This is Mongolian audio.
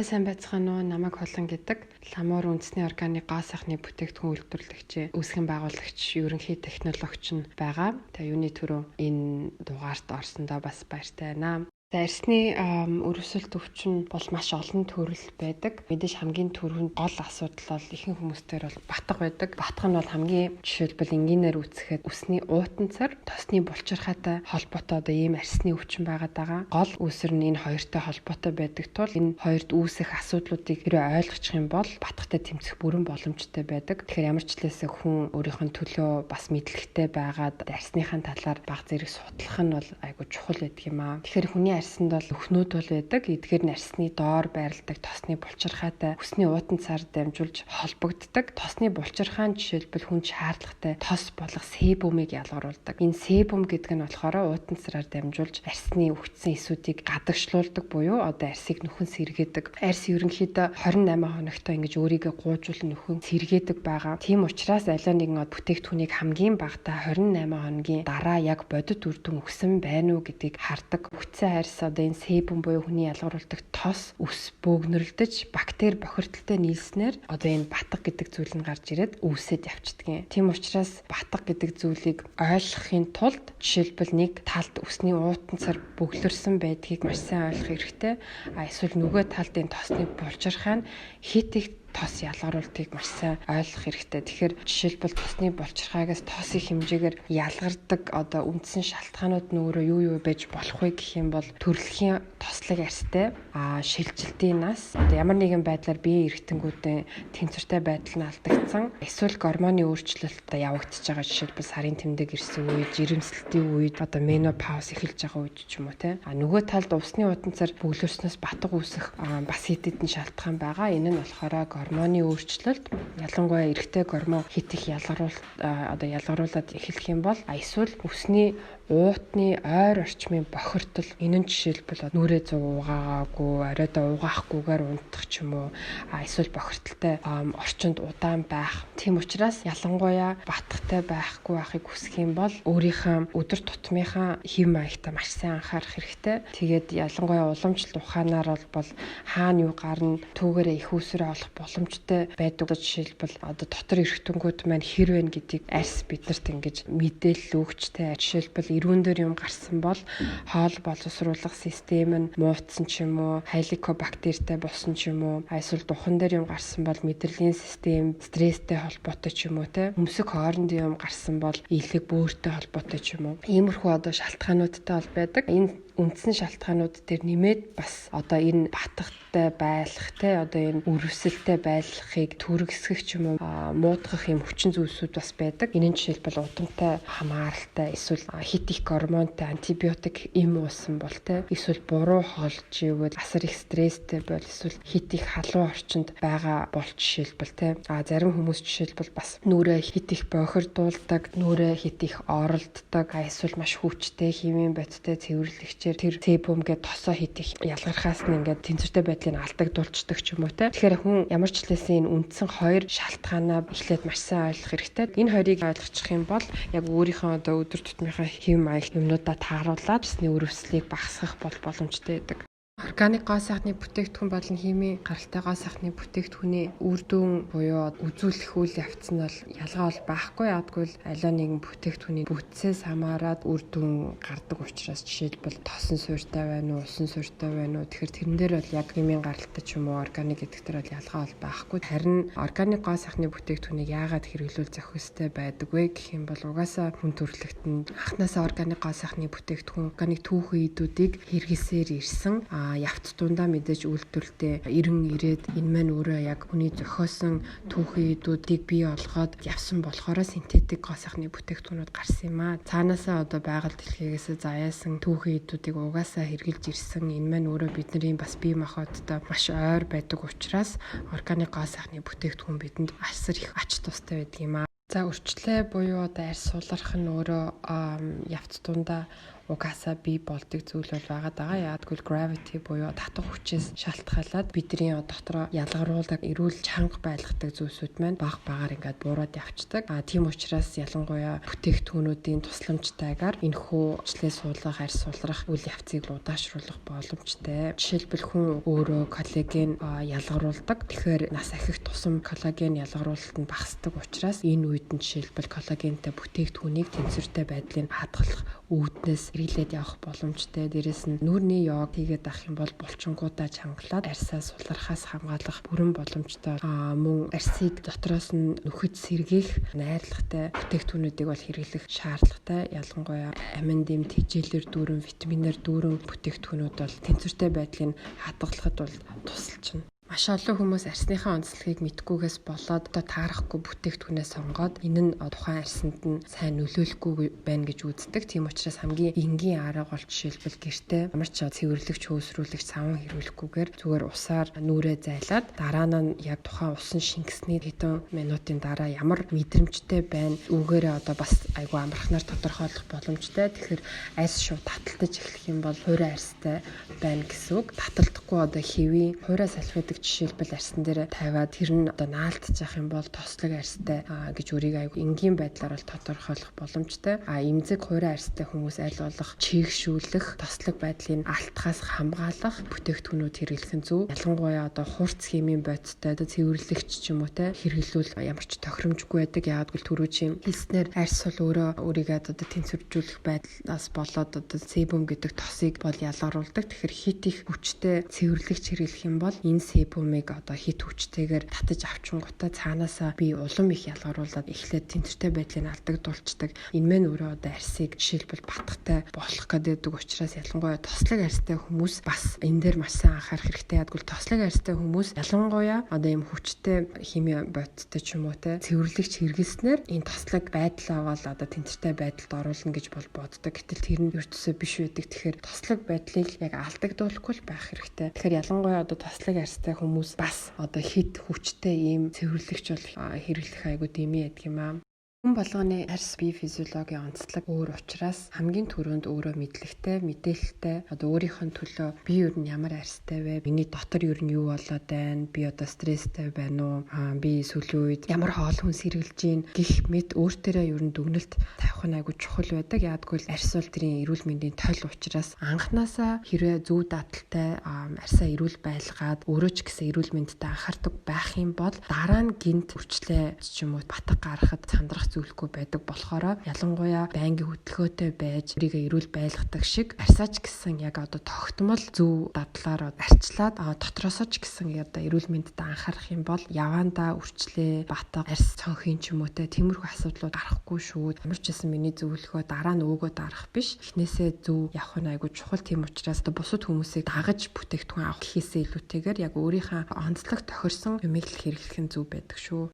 Сайн байцгаана уу? Намайг Холон гэдэг ламуур үндэсний органик гоо сайхны бүтээгдэхүүн үйлдвэрлэгч, үүсгэн байгуулагч, ерөнхий технологич нь байгаа. Тэгээ юуны төрөө энэ дугаарт орсондоо бас баяртай байна. Арсны өрөвсөлт өвчин бол маш олон төрөл байдаг. Мэдээж хамгийн түрүүнд гол асуудал бол ихэнх хүмүүстээр бол батга байдаг. Батга нь бол хамгийн жишээлбэл энгийнээр үүсгэхэд үсний уутанцар, тосны булчирхаатай холбоотой ийм арсны өвчин байгаад байгаа. Гол үүсэр нь энэ хоёртой холбоотой байдаг тул энэ хоёрт үүсэх асуудлуудыг хэрэг ойлгочих юм бол батгатай тэмцэх бүрэн боломжтой байдаг. Тэгэхээр ямар ч хэлээсээ хүн өөрийнх нь төлөө бас мэдлэгтэй байгаад арсныхаа талаар баг зэрэг судлах нь бол айгүй чухал байдаг юм аа. Тэгэхээр хүний арсанд бол өхнүүд бол байдаг. Эдгээр нь арсны доор байрладаг тосны булчирхаатай хүсний уутанцаар дамжуулж холбогддог. Тосны булчирхаан жишээлбэл хүн шаардлагатай тос болох себумыг ялгаруулдаг. Энэ себум гэдэг нь болохоор уутанцараар дамжуулж арсны өвчсөн эсүүдийг гадагшлуулдаг буюу одоо арсыг нөхөн сэргээдэг. Арс ерөнхийдөө 28 хоногтой ингэж өөрийгөө гуйжуулан нөхөн сэргээдэг байгаа. Тийм учраас аливаа нэгэн бүтээгдэхүүнийг хамгийн багадаа 28 хоногийн дараа яг бодит үр дүн өгсөн байна уу гэдгийг хардаг. Хүчсэн одоо энэ себум буюу хүний ялгаруулдаг тос ус бөөгнөрлөдөж бактери бохирдолтой нийлснээр одоо энэ батга гэдэг зүйл нь гарч ирээд үүсээд явцдаг юм. Тийм учраас батга гэдэг зүйлийг ойлгохын тулд жишээлбэл нэг талд усны уутанцар бөглөрсөн байдгийг маш сайн ойлгох хэрэгтэй. Эсвэл нөгөө талд энэ тосны булчирхаа нь хит их тос ялгаруултыг маш сайн ойлгох хэрэгтэй. Тэгэхээр жишээлбэл тосны булчирхаагаас тосын хэмжээгээр ялгардаг одоо үндсэн шалтгаанууд нь өөрөө юу байж болох вэ гэх юм бол төрөлхийн тослог арстай шилжилтийн нас одоо ямар нэгэн байдлаар биеийн эргэтэнгүүдийн тэнцвэртэй байдал нь алдагдсан эсвэл гормоны өөрчлөлт явагдаж байгаа жишээлбэл сарын тэмдэг ирсэн үед жирэмслэлтийн үед одоо менопауз эхэлж байгаа үед ч юм уу те нөгөө талд усны уутанцар бөглөрснөөс батга үүсэх бас хэд хэдэн шалтгаан байгаа. Энэ нь болохоор гормоны өөрчлөлт ялангуяа эрэгтэй гормон хит их ялгаруулад эхлэх юм бол эсвэл үсний уутны ойр орчмын бохирдол энэ нь жишээлбэл нүрээ зуг угаагаагүй оройдоо угаахгүйгээр унтах ч юм уу эсвэл бохирдолтой орчинд удаан байх. Тийм учраас ялангуяа батгатай байхгүй байхыг хүсэх юм бол өөрийнхөө өдөр тутмынхаа хэв маягтаа маш сайн анхаарах хэрэгтэй. Тэгээд ялангуяа уламжлалт ухаанаар бол хаана юу гарна түүгээрээ их үүсвэрээ олох боломжтой байдаг. Жишээлбэл одоо дотор эргэтнгүүд маань хэр вэ гэдгийг арс биднэрт ингэж мэдээлэл өгчтэй. Жишээлбэл ирүүн дээр юм гарсан бол хоол боловсруулах систем нь муутсан ч юм уу, хайликобактеритай болсон ч юм уу, эсвэл духан дээр юм гарсан бол мэдрэлийн систем стресстэй холбоотой ч юм уу те. Өмсөх хоорондын юм гарсан бол илэг бөөртэй холбоотой ч юм уу. Иймэрхүү одоо шалтгаануудтай бол байдаг. Энэ үндсэн шалтгаанууд дээр нэмээд бас одоо энэ батгатай байх те одоо энэ өрөвсөлттэй байхыг түргэсгэх ч юм уу муудах юм хүчин зүйлсүүд бас байдаг. Энэ нь жишээлбэл удамтай хамааралтай эсвэл хит их гормонтой антибиотик им уусан бол те эсвэл буруу хоолж ивэл асар их стресстэй бол эсвэл хит их халуун орчинд байгаа бол жишээлбэл те зарим хүмүүс жишээлбэл бас нүрээ хит их бохирдуулдаг, нүрээ хит их оролддог, эсвэл маш хүчтэй химийн бодистой цэвэрлэгчээр тэр себумгээ тосоо хит их ялгархаас нь ингээд тэнцвэртэй байдлыг алдагдуулцдаг ч юм уу те. Тэгэхээр хүн ямар ч хэлсэн энэ үндсэн хоёр шалтгаанаа эхлээд маш сайн ойлгох хэрэгтэй. Энэ хоёрыг ойлгочих юм бол яг өөрийнхөө одоо өдөр тутмынхаа хэв маяг юмнуудаа тааруулаад усны өрөвслийг багасгах боломжтой байдаг. Органик гоо сайхны бүтээгдэхүүн болон химийн гаралтай гоо сайхны бүтээгдэхүүний үр дүн буюу үзүүлэх үйл явц нь бол ялгаа бол байхгүй. Ядгүй л аливаа нэгэн бүтээгдэхүүний бүтцээс хамаарат үр дүн гардаг учраас жишээлбэл тосон суурьтай байна уу, усан суурьтай байна уу. Тэгэхээр тэрэн дээр бол яг химийн гаралтай ч юм уу органик гэдэг дээр бол ялгаа бол байхгүй. Харин органик гоо сайхны бүтээгдэхүүнийг яагаад хэрэглүүл зохистой байдаг вэ гэх юм бол угаасаа хүн төрөлхтөнд анхнаасаа органик гоо сайхны бүтээгдэхүүн органик түүхэн идүүдийг хэрэглэсээр ирсэн явц дундаа мэдээж үйлдвэрлэлтэй 90 энэ маань өөрөө яг хүний зохиосон түүхэн идүүдийг бий олгоод явсан болохоор синтетик гоо сайхны бүтээгдэхүүнүүд гарсан юм аа. Цаанаасаа одоо байгаль дэлхийгээс заяасан түүхэн идүүдийг угаасаа хэрэгжилж ирсэн энэ маань өөрөө бидний бас бие махбодтой маш ойр байдаг учраас органик гоо сайхны бүтээгдэхүүн бидэнд асар их ач тустай байдаг юм аа. За өрчлөө буюу одоо арьс сулрах нь өөрөө явц дундаа угаасаа бий болдог зүйл бол байгаа даа. Яагад гэвэл gravity буюу татах хүчээс шалтгаалаад бидний дотроо ялгаруулдаг эрүүл чанга байлгадаг зүйлсүүд маань баг багаар ингээд буураад явцдаг. Тийм учраас ялангуяа бүтээгдэхүүнүүдийн тусламжтайгаар энэхүү члээ суулгах, арьс сулрах үйл явцыг удаашруулах боломжтой. Жишээлбэл хүн өөрөө коллаген ялгаруулдаг. Тэгэхээр нас ахих тусам коллаген ялгаруулалт нь багасдаг учраас энэ үед нь жишээлбэл коллагентай бүтээгдэхүүнийг тэнцвэртэй байдлыг хадгалах үүднээс эргэлээд явах боломжтой. Дээрэс нь нүүрний йог хийгээд авах юм бол булчингуудаа чангалаад арьсаа сулрахаас хамгаалах бүрэн боломжтой. Мөн арьсыг дотроос нь нүхэд сэргээх найрлагатай бүтээгдэхүүнүүдийг бол хэрэглэх шаардлагатай. Ялангуяа амин дэмт, хичээлэр дүүрэн, витаминаар дүүрэн бүтээгдэхүүнүүд бол тэнцвэртэй байдлыг хадгалахад бол тусалж байна. Маш олон хүмүүс арьсныхаа онцлогийг мэдгүйгээс болоод таарахгүй бүтээгдэхүүнээ сонгоод энэ нь тухайн арьсанд нь сайн нөлөөлөхгүй байна гэж үздэг. Тийм учраас хамгийн энгийн арга бол жишээлбэл гэртээ ямар ч цэвэрлэгч, хөөсрүүлэгч, савн хэрэглэхгүйгээр зүгээр усаар нүрээ зайлаад дараа нь яг тухайн усан шингэсний хэдэн минутын дараа ямар мэдрэмжтэй байна үүгээрээ бас айгүй амархнаар тодорхойлох боломжтой. Тэгэхээр арьс шууд таталтаж эхлэх юм бол хуурай арьстай байна гэсэн үг. Таталтахгүй хэвийн хуурай салхидаг жишээлбэл арьсан дээр тавиад тэр нь наалтж явах юм бол тослог арьстай гэж өөрийг аягүй энгийн байдлаар бол тодорхойлох боломжтой. Эмзэг хуурай арьстай хүмүүс аль болох чийгшүүлэх, тослог байдлыг алтхаас хамгаалах бүтээгдэхүүнүүд хэрэглэх нь зөв. Ялангуяа хурц химийн бодистой цэвэрлэгч ч юм уу те хэрэглүүл ямар ч тохиромжгүй байдаг. Яагаад гэвэл түрүүчийн хэлснээр арьс бол өөрийгөө тэнцвэржүүлэх байдлаас болоод себум гэдэг тосыг бол ялгаруулдаг. Тэгэхээр хит их хүчтэй цэвэрлэгч хэрэглэх юм бол энэ себумыг хит хүчтэйгээр татаж авчингуудаа цаанаасаа би улам их ялгаруулад эхлээд тэнцвэртэй байдлыг алдагдуулцдаг. Энэ мэн өөрөө арьсыг жишээлбэл батгатай болох гэдэг учраас ялангуяа тослог арьстай хүмүүс бас энэ дээр маш сайн анхаарах хэрэгтэй. Ядгүйл тослог арьстай хүмүүс ялангуяа ийм хүчтэй хими бодистой ч юм уу те цэвэрлэгч хэрэглэснээр энэ тослог байдлаа бол тэнцвэртэй байдалд оруулна гэж бол боддог. Гэтэл тэр нь ердөөсөө биш байдаг. Тэгэхээр тослог байдлыг яг алдагдуулахгүй л байх хэрэгтэй. Тэгэхээр ялангуяа тослог арьстай хүмүүс бас хит хүчтэй ийм цэвэрлэгч бол хэрэглэх айгуу дэмий ядг юм аа. Хүн болгоны арьс бие физиологийн онцлог өөр учраас хамгийн түрүүнд өөрөө мэдлэгтэй, мэдээлэлтэй өөрийнх нь төлөө би ер нь ямар арьстай вэ? Миний дотор ер нь юу болоод байна? Би стресстэй байна уу? Би сүүлийн үед ямар хоол хүнс хэрэглэж гин гих мэд өөртөө ер нь дүгнэлт тавих нь айгуу чухал байдаг. Яагадгүй арьс бол тэрийн эрүүл мэндийн тол учраас анханасаа хэрвээ зөв дадалтай арьсаа эрүүл байлгаад өөрөө ч гэсэн эрүүл мэндэд анхаардаг байх юм бол дараа нь гинт хүрчлээ ч юм уу батг гаргахад сандрах зүйлгүй байдаг болохоор ялангуяа байнгын хөдөлгөөтэй байж өөрийгөө эрүүл байлгадаг шиг арьсаач гэсэн яг тогтмол зөв дадлаар арчлаад дотроосоо ч гэсэн эрүүл мэндэд анхаарах юм бол яваандаа үрчлээ батга арьс цонхийн ч юм уу тиймэрхүү асуудлууд гарахгүй шүү. Ямар ч гэсэн миний зөвлөгөө дараа нь өөгөө дарах биш. Эхнээсээ зөв явах нь айгүй чухал. Тийм учраас бусад хүмүүсийг дагаж бүтээгдэхүүн авах гэхээсээ илүүтэйгээр яг өөрийнхөө онцлог тохирсон юмыг л хэрэглэх нь зөв байдаг шүү.